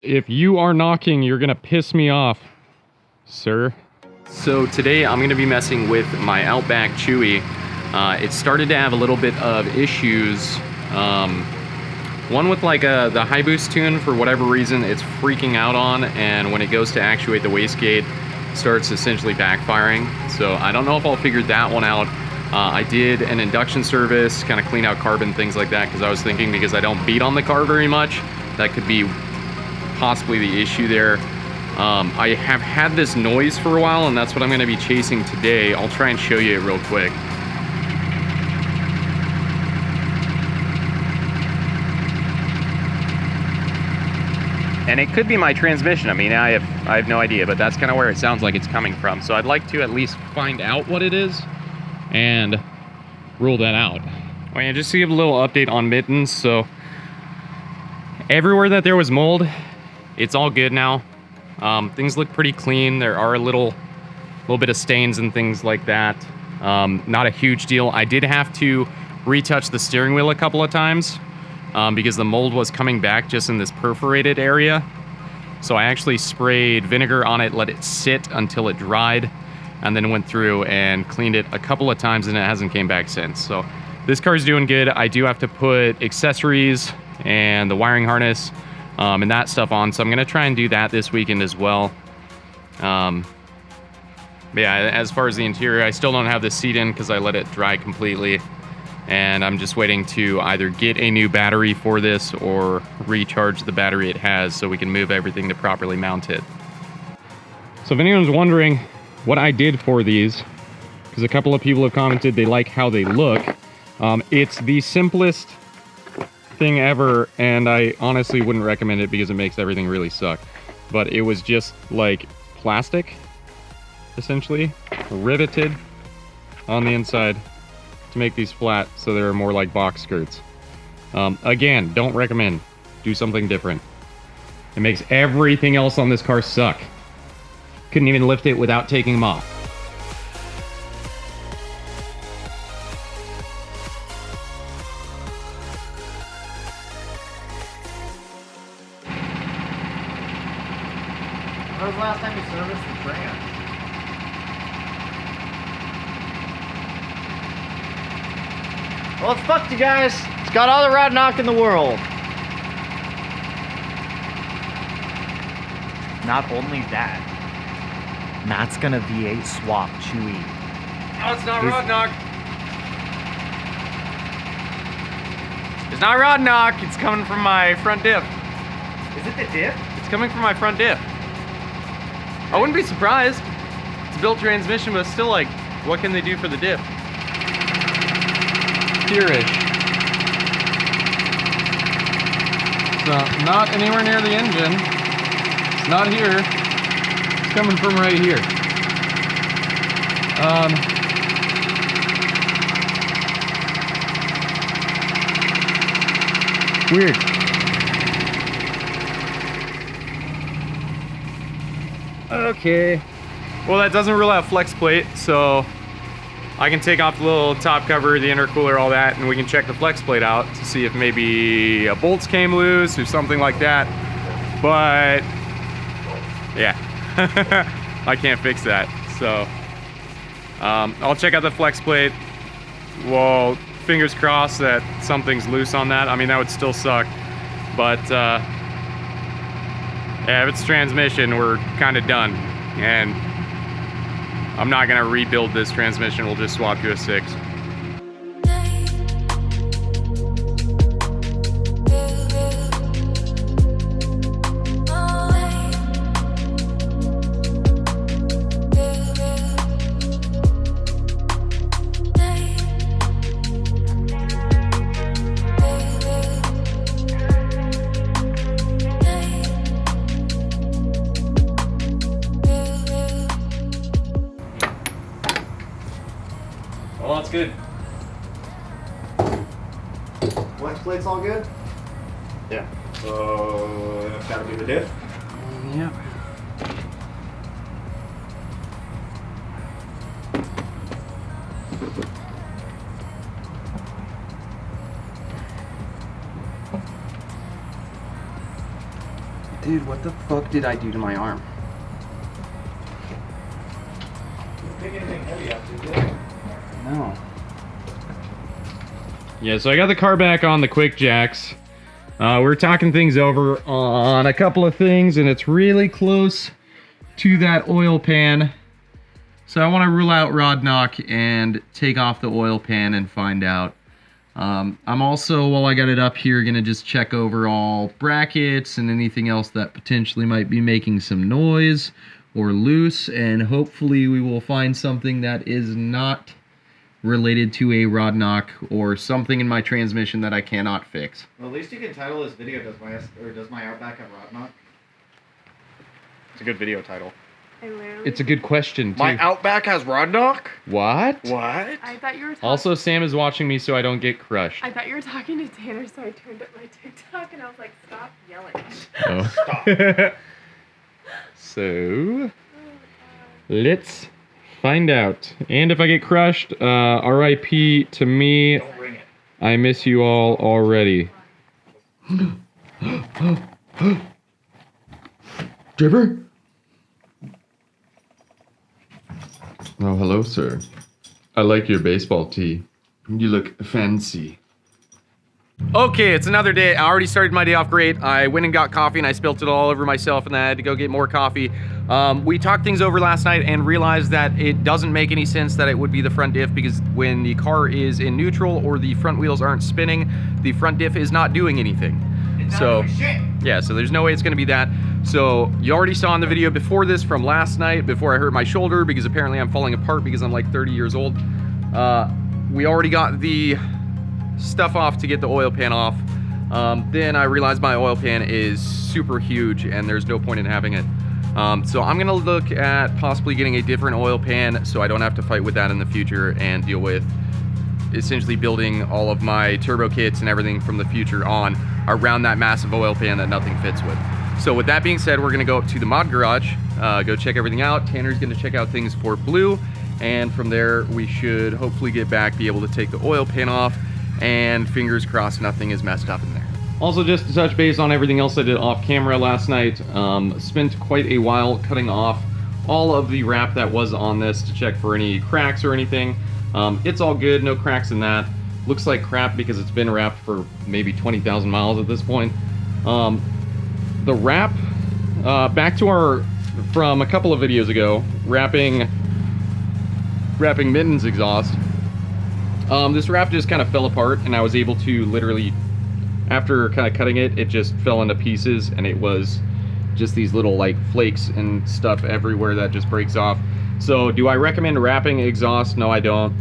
If you are knocking, you're gonna piss me off, sir. So today I'm gonna be messing with my Outback Chewie. It started to have a little bit of issues. One with like the high boost tune, for whatever reason, it's freaking out on, and when it goes to actuate the wastegate, starts essentially backfiring. So I don't know if I'll figure that one out. I did an induction service, kind of clean out carbon, things like that, because I was thinking, because I don't beat on the car very much, that could be possibly the issue there. I have had this noise for a while, and that's what I'm going to be chasing today. I'll try and show you it real quick. And it could be my transmission. I mean, I have no idea, but that's kind of where it sounds like it's coming from. So I'd like to at least find out what it is and rule that out. Oh, and just to give a little update on mittens. So everywhere that there was mold, it's all good now. Things look pretty clean. There are a little bit of stains and things like that. Not a huge deal. I did have to retouch the steering wheel a couple of times because the mold was coming back just in this perforated area. So I actually sprayed vinegar on it, let it sit until it dried, and then went through and cleaned it a couple of times, and it hasn't came back since. So this car's doing good. I do have to put accessories and the wiring harness and that stuff on, so I'm gonna try and do that this weekend as well. But yeah, as far as the interior, I still don't have the seat in because I let it dry completely, and I'm just waiting to either get a new battery for this or recharge the battery it has so we can move everything to properly mount it. So if anyone's wondering what I did for these, because a couple of people have commented they like how they look, it's the simplest thing ever, and I honestly wouldn't recommend it because it makes everything really suck. But it was just like plastic, essentially, riveted on the inside to make these flat so they're more like box skirts. Again, don't recommend. Do something different. It makes everything else on this car suck. Couldn't even lift it without taking them off. When was the last time you serviced the brand? Well, it's fucked, you guys. It's got all the rod knock in the world. Not only that, Matt's gonna V8 swap Chewie. Oh, it's not rod knock. It's not rod knock. It's coming from my front diff. Is it the diff? It's coming from my front diff. I wouldn't be surprised. It's a built transmission, but still, like, what can they do for the diff? Here-ish. So, not anywhere near the engine. It's not here. It's coming from right here. Weird. Okay. Well, that doesn't rule out flex plate, so I can take off the little top cover, the intercooler, all that, and we can check the flex plate out to see if maybe a bolts came loose or something like that. But yeah, I can't fix that. So I'll check out the flex plate. Well, fingers crossed that something's loose on that. I mean, that would still suck, but yeah, if it's transmission, we're kind of done, and I'm not gonna rebuild this transmission. We'll just swap to a 6. Well, that's good. Flex plate's all good? Yeah. So that's gotta be the diff? Yeah. Dude, what the fuck did I do to my arm? Pick anything heavy up, did you? No. Yeah, so I got the car back on the quick jacks. We're talking things over on a couple of things, and it's really close to that oil pan. So I want to rule out rod knock and take off the oil pan and find out. I'm also, while I got it up here, gonna just check over all brackets and anything else that potentially might be making some noise or loose, and hopefully we will find something that is not related to a rod knock or something in my transmission that I cannot fix. Well, at least you can title this video, does my Outback have rod knock? It's a good video title. It's a good question, too. My Outback has rod knock? What? What? I thought you were talking. Also, Sam is watching me so I don't get crushed. I thought you were talking to Tanner, so I turned up my TikTok and I was like, stop yelling. Oh. Stop. So, let's find out. And if I get crushed, RIP to me. Don't ring it. I miss you all already. Dripper? Oh, hello, sir. I like your baseball tee. You look fancy. Okay, it's another day. I already started my day off great. I went and got coffee and I spilt it all over myself, and then I had to go get more coffee. We talked things over last night and realized that it doesn't make any sense that it would be the front diff, because when the car is in neutral or the front wheels aren't spinning, the front diff is not doing anything. It's So, not doing shit. yeah, so there's no way it's gonna be that. So you already saw in the video before this from last night, before I hurt my shoulder, because apparently I'm falling apart because I'm like 30 years old. We already got the stuff off to get the oil pan off. Then I realized my oil pan is super huge and there's no point in having it. So I'm gonna look at possibly getting a different oil pan so I don't have to fight with that in the future and deal with essentially building all of my turbo kits and everything from the future on around that massive oil pan that nothing fits with. So with that being said, we're gonna go up to the mod garage, go check everything out. Tanner's gonna check out things for blue, and from there we should hopefully get back, be able to take the oil pan off, and fingers crossed nothing is messed up in there. Also, just to touch base on everything else I did off camera last night, spent quite a while cutting off all of the wrap that was on this to check for any cracks or anything. It's all good, no cracks in that. Looks like crap because it's been wrapped for maybe 20,000 miles at this point. The wrap, back to our, from a couple of videos ago, wrapping Mitten's exhaust. This wrap just kind of fell apart, and I was able to literally, after kind of cutting it, it just fell into pieces, and it was just these little like flakes and stuff everywhere that just breaks off. So do I recommend wrapping exhaust? No, I don't.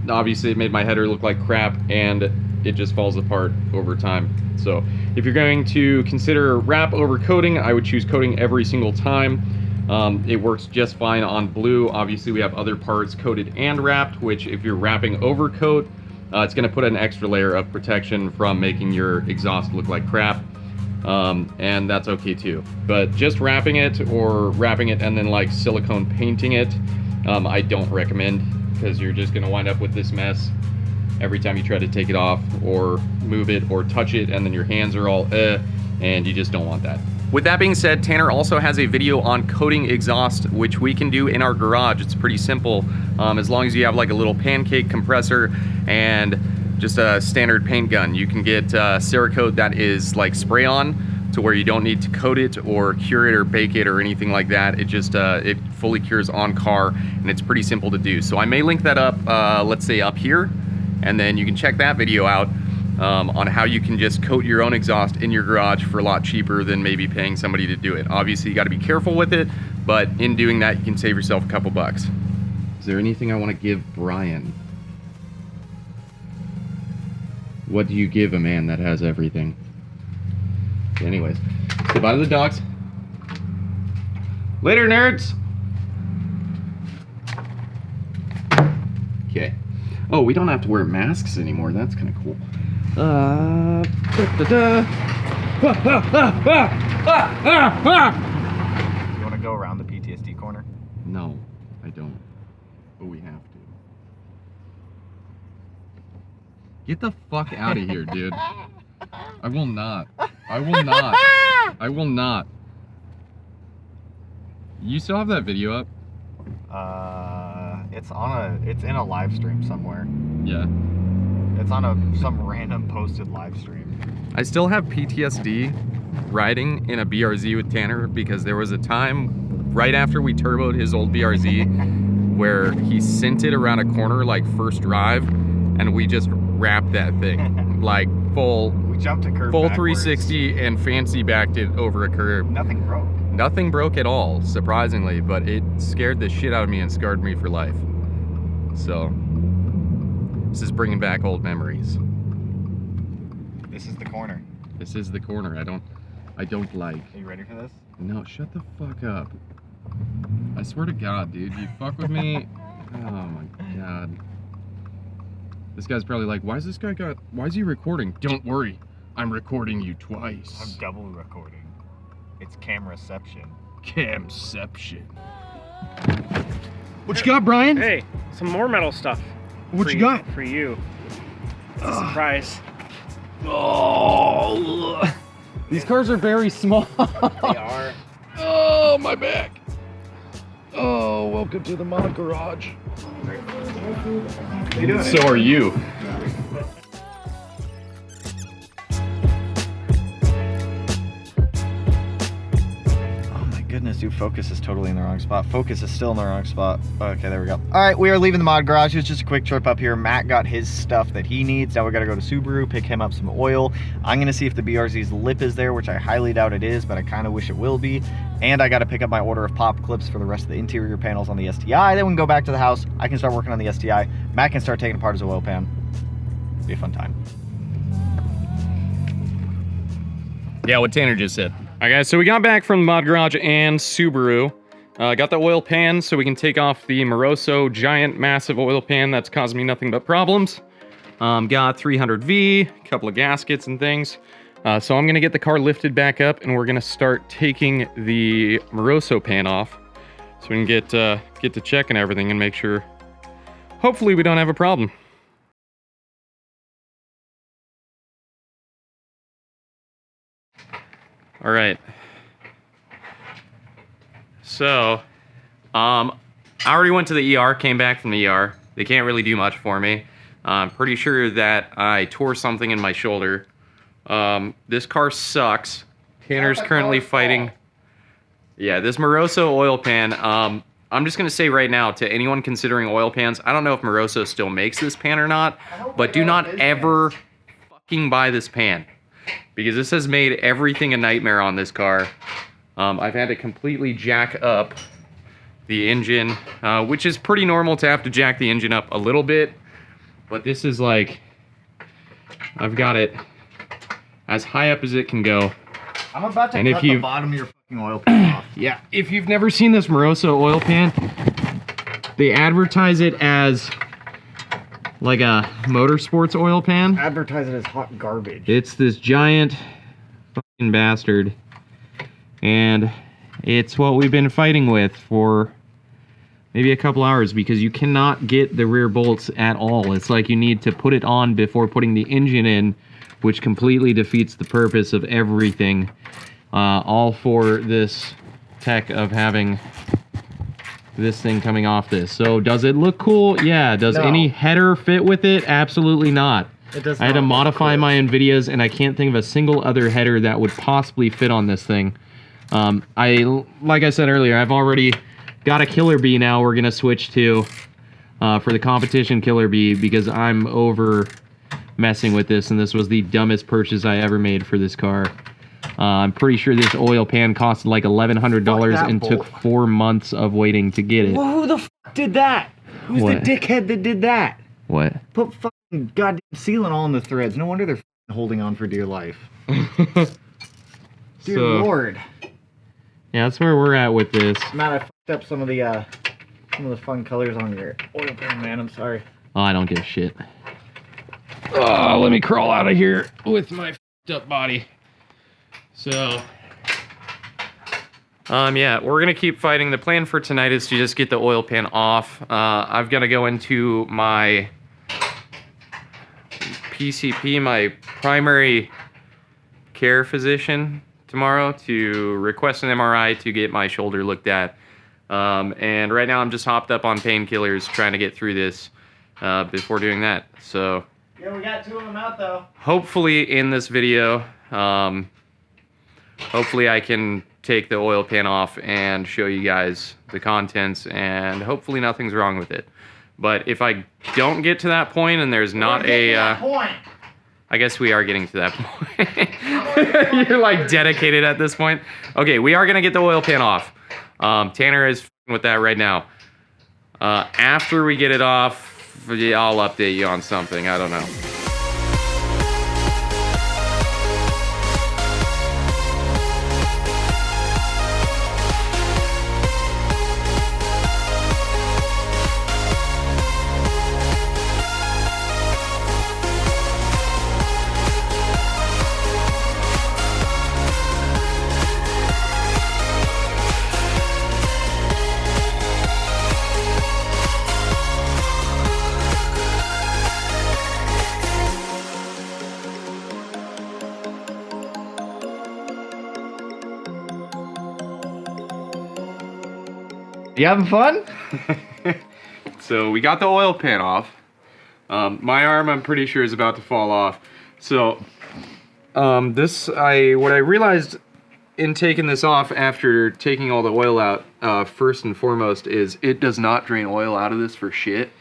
Obviously it made my header look like crap, and it just falls apart over time. So if you're going to consider wrap over coating, I would choose coating every single time. It works just fine on blue. Obviously we have other parts coated and wrapped, which if you're wrapping over coat, it's going to put an extra layer of protection from making your exhaust look like crap. And that's okay too. But just wrapping it, or wrapping it and then like silicone painting it, I don't recommend, because you're just going to wind up with this mess every time you try to take it off or move it or touch it, and then your hands are all and you just don't want that. With that being said, Tanner also has a video on coating exhaust, which we can do in our garage. It's pretty simple. As long as you have like a little pancake compressor and just a standard paint gun, you can get Cerakote that is like spray on, to where you don't need to coat it or cure it or bake it or anything like that. It just it fully cures on car, and it's pretty simple to do. So I may link that up, let's say up here, and then you can check that video out on how you can just coat your own exhaust in your garage for a lot cheaper than maybe paying somebody to do it. Obviously you got to be careful with it, but in doing that you can save yourself a couple bucks. Is there anything I want to give Brian? What do you give a man that has everything? Anyways, say bye to the dogs. Later, nerds. Okay. Oh, we don't have to wear masks anymore. That's kind of cool. You want to go around the PTSD corner? No, I don't. But we have to. Get the fuck out of here, dude. I will not. I will not. I will not. You still have that video up? It's in a live stream somewhere. Yeah. It's on some random posted live stream. I still have PTSD riding in a BRZ with Tanner because there was a time right after we turboed his old BRZ where he sent it around a corner like first drive and we just wrapped that thing like full. We jumped a curb full backwards. 360 and fancy backed it over a curb. Nothing broke. Nothing broke at all, surprisingly, but it scared the shit out of me and scarred me for life. So, this is bringing back old memories. This is the corner. This is the corner I don't like. Are you ready for this? No, shut the fuck up. I swear to God, dude, you fuck with me. Oh my God. This guy's probably like, why is he recording? Don't worry, I'm recording you twice. I'm double recording. It's cameraception. Camception. What you got, Brian? Hey, some more metal stuff. What you got? For you. It's a surprise. Oh, these cars are very small. They are. Oh, my back. Oh, welcome to the mod garage. How you doing? So are you. Goodness, dude, focus is totally in the wrong spot. Focus is still in the wrong spot. Okay, there we go. All right, we are leaving the mod garage. It was just a quick trip up here. Matt got his stuff that he needs. Now we got to go to Subaru, pick him up some oil. I'm going to see if the BRZ's lip is there, which I highly doubt it is, but I kind of wish it will be. And I got to pick up my order of pop clips for the rest of the interior panels on the STI. Then we can go back to the house. I can start working on the STI. Matt can start taking apart his oil pan. Be a fun time. Yeah, what Tanner just said. All right, guys, so we got back from the mod garage and Subaru. Got the oil pan so we can take off the Moroso giant massive oil pan that's caused me nothing but problems. Got 300V, a couple of gaskets and things. So I'm gonna get the car lifted back up and we're gonna start taking the Moroso pan off so we can get to checking everything and make sure, hopefully we don't have a problem. All right. So, I already went to the ER, came back from the ER. They can't really do much for me. I'm pretty sure that I tore something in my shoulder. This car sucks. Tanner's currently fighting. Yeah, this Moroso oil pan. I'm just gonna say right now to anyone considering oil pans, I don't know if Moroso still makes this pan or not, but do not ever fucking buy this pan. Because this has made everything a nightmare on this car. I've had to completely jack up the engine, which is pretty normal to have to jack the engine up a little bit. But this is like, I've got it as high up as it can go. I'm about to cut the bottom of your fucking oil pan off. Yeah, if you've never seen this Moroso oil pan, they advertise it as like a motorsports oil pan. Advertise it as hot garbage. It's this giant fucking bastard. And it's what we've been fighting with for maybe a couple hours because you cannot get the rear bolts at all. It's like you need to put it on before putting the engine in, which completely defeats the purpose of everything. All for this tech of having this thing coming off this. So does it look cool? Yeah. Does any header fit with it? Absolutely not. It does I had to modify my NVIDIAs and I can't think of a single other header that would possibly fit on this thing. Like I said earlier, I've already got a Killer Bee now we're gonna switch to for the competition Killer Bee because I'm over messing with this and this was the dumbest purchase I ever made for this car. I'm pretty sure this oil pan costed like $1,100 and took 4 months of waiting to get it. Well, who the f did that? Who's the dickhead that did that? What? Put fucking goddamn sealant all in the threads. No wonder they're holding on for dear life. Dear Lord. Yeah, that's where we're at with this. Matt, I fucked up some of the fun colors on your oil pan, man. I'm sorry. Oh, I don't give a shit. Oh, let me crawl out of here with my f***ed up body. So, yeah, we're gonna keep fighting. The plan for tonight is to just get the oil pan off. I've got to go into my PCP, my primary care physician tomorrow to request an MRI to get my shoulder looked at. And right now I'm just hopped up on painkillers trying to get through this before doing that. So Yeah, we got 2 of them out though. hopefully in this video, hopefully I can take the oil pan off and show you guys the contents, and hopefully nothing's wrong with it. But if I don't get to that point and there's not a... point. I guess we are getting to that point. You're like dedicated at this point. Okay, we are gonna get the oil pan off. Tanner is with that right now. After we get it off, I'll update you on something. I don't know. You having fun? So we got the oil pan off. My arm, I'm pretty sure, is about to fall off. So what I realized in taking this off after taking all the oil out, first and foremost, is it does not drain oil out of this for shit.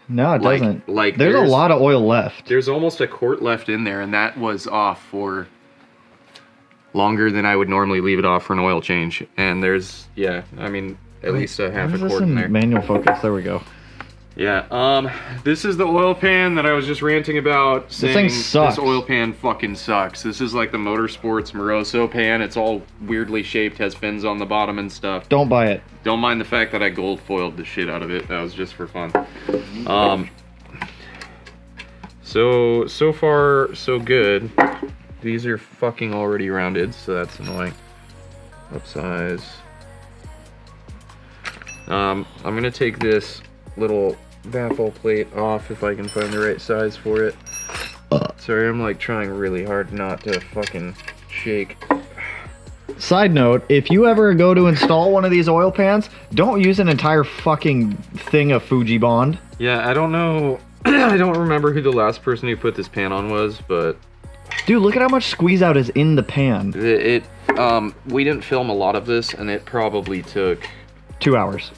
No, it doesn't. Like there's a lot of oil left. There's almost a quart left in there, and that was off for longer than I would normally leave it off for an oil change. And there's, yeah, I mean, at least a half a quart in there. Manual focus. There we go. Yeah. This is the oil pan that I was just ranting about. This thing sucks. This oil pan fucking sucks. This is like the Motorsports Moroso pan. It's all weirdly shaped, has fins on the bottom and stuff. Don't buy it. Don't mind the fact that I gold foiled the shit out of it. That was just for fun. So far so good. These are fucking already rounded, so that's annoying. Upsize. I'm gonna take this little baffle plate off if I can find the right size for it. Sorry, I'm like trying really hard not to fucking shake. Side note, if you ever go to install one of these oil pans, don't use an entire fucking thing of Fuji Bond. Yeah, I don't know. I don't remember who the last person who put this pan on was, but... Dude, look at how much squeeze out is in the pan. We didn't film a lot of this, and it probably took... 2 hours.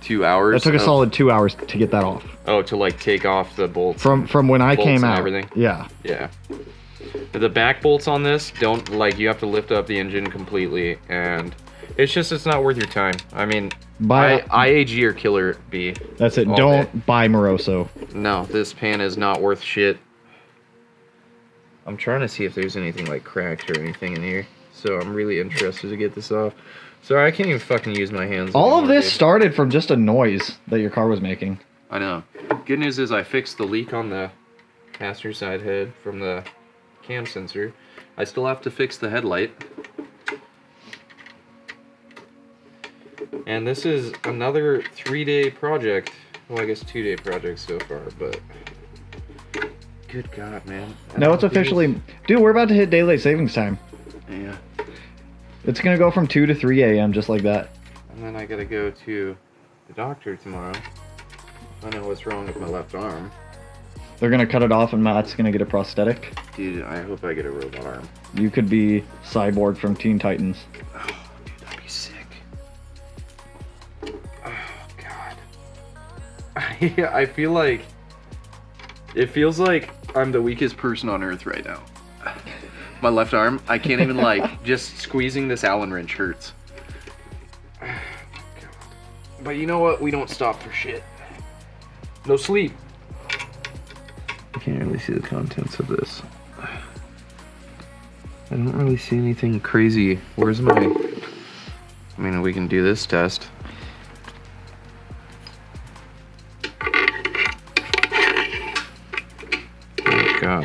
2 hours? It took a solid 2 hours to get that off. Oh, to like take off the bolts. From when I came out. Everything. Yeah. Yeah. The back bolts on this don't, like, you have to lift up the engine completely, and it's not worth your time. I mean, IAG or Killer B. That's it. Don't buy Moroso. No, this pan is not worth shit. I'm trying to see if there's anything like cracked or anything in here, so I'm really interested to get this off. Sorry, I can't even fucking use my hands All of anymore, this dude. started from just a noise that your car was making. I know. Good news is I fixed the leak on the passenger side head from the cam sensor. I still have to fix the headlight. And this is another 3-day project. Well, I guess 2-day project so far, but... Good God, man. No, it's officially... Dude, we're about to hit daylight savings time. Yeah. It's gonna go from 2 to 3 a.m. just like that. And then I gotta go to the doctor tomorrow. I know what's wrong with my left arm. They're gonna cut it off and Matt's gonna get a prosthetic. Dude, I hope I get a robot arm. You could be Cyborg from Teen Titans. Oh, dude, that'd be sick. Oh, God. I feel like... It feels like I'm the weakest person on earth right now. My left arm, I can't even like, just squeezing this Allen wrench hurts. God. But you know what? We don't stop for shit. No sleep. I can't really see the contents of this. I don't really see anything crazy. Where's my... I mean, we can do this test. Oh, God.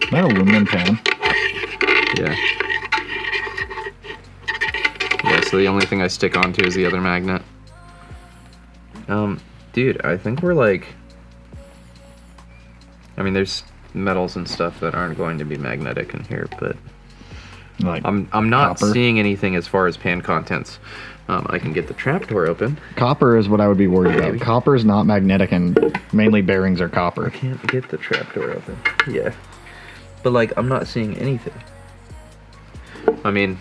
That aluminum pan. Yeah. Yeah, so the only thing I stick onto is the other magnet. Dude, I think we're like... I mean, there's metals and stuff that aren't going to be magnetic in here, but Like I'm not copper. seeing anything as far as pan contents. I can get the trapdoor open. Copper is what I would be worried Maybe. about. Copper is not magnetic, and mainly bearings are I copper. can't get the trapdoor open. Yeah. But like, I'm not seeing anything. I mean,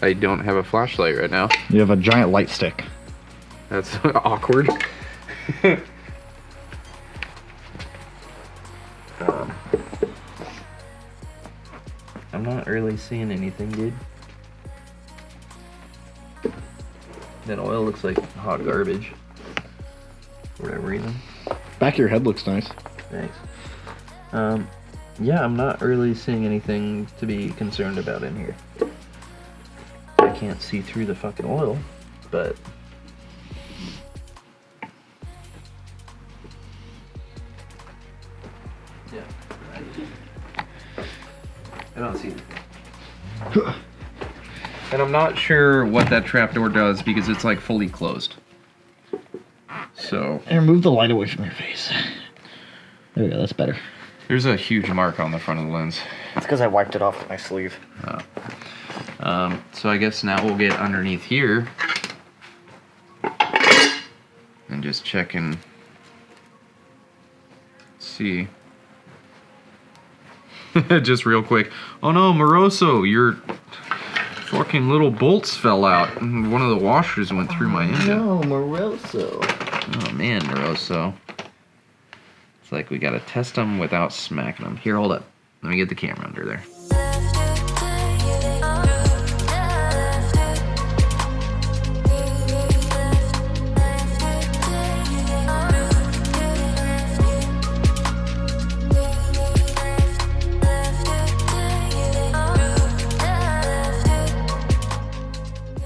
I don't have a flashlight right now. You have a giant light stick. That's awkward. I'm not really seeing anything, dude. That oil looks like hot garbage. For whatever reason. Back of your head looks nice. Thanks. Yeah, I'm not really seeing anything to be concerned about in here. I can't see through the fucking oil, but... yeah. I don't see anything. And I'm not sure what that trapdoor does because it's like fully closed. So... And move the light away from your face. There we go, that's better. there's a huge mark on the front of the lens. It's because I wiped it off with my sleeve. So I guess now we'll get underneath here and just check and see. Just real quick. Oh no, Moroso, your fucking little bolts fell out. One of the washers went through my engine. No, Moroso. Oh man, Moroso. It's like we gotta test them without smacking them. Here, hold up. Let me get the camera under there.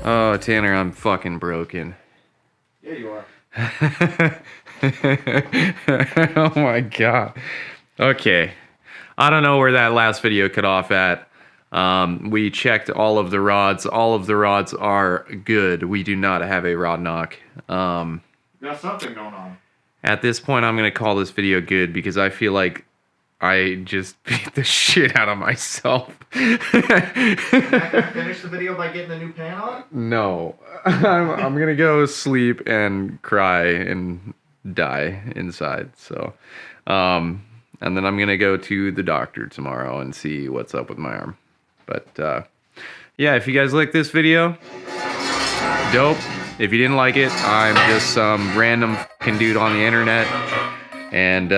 Oh, Tanner, I'm fucking broken. Yeah, you are. Oh my god. Okay. I don't know where that last video cut off at. We checked all of the rods. All of the rods are good. We do not have a rod knock. Got something going on. At this point, I'm going to call this video good because I feel like I just beat the shit out of myself. Finish the video by getting the new pan on? No. I'm going to go sleep and cry and die inside. So, and then I'm going to go to the doctor tomorrow and see what's up with my arm. But, yeah, if you guys like this video, dope. If you didn't like it, I'm just some random fucking dude on the internet. And,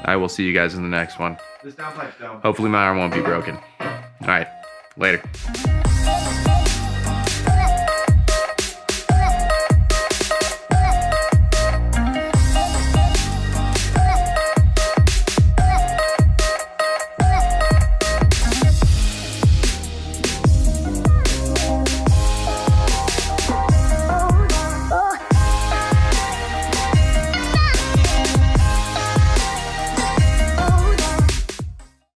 I will see you guys in the next one. This downpipe's down. Hopefully my arm won't be broken. Alright, later.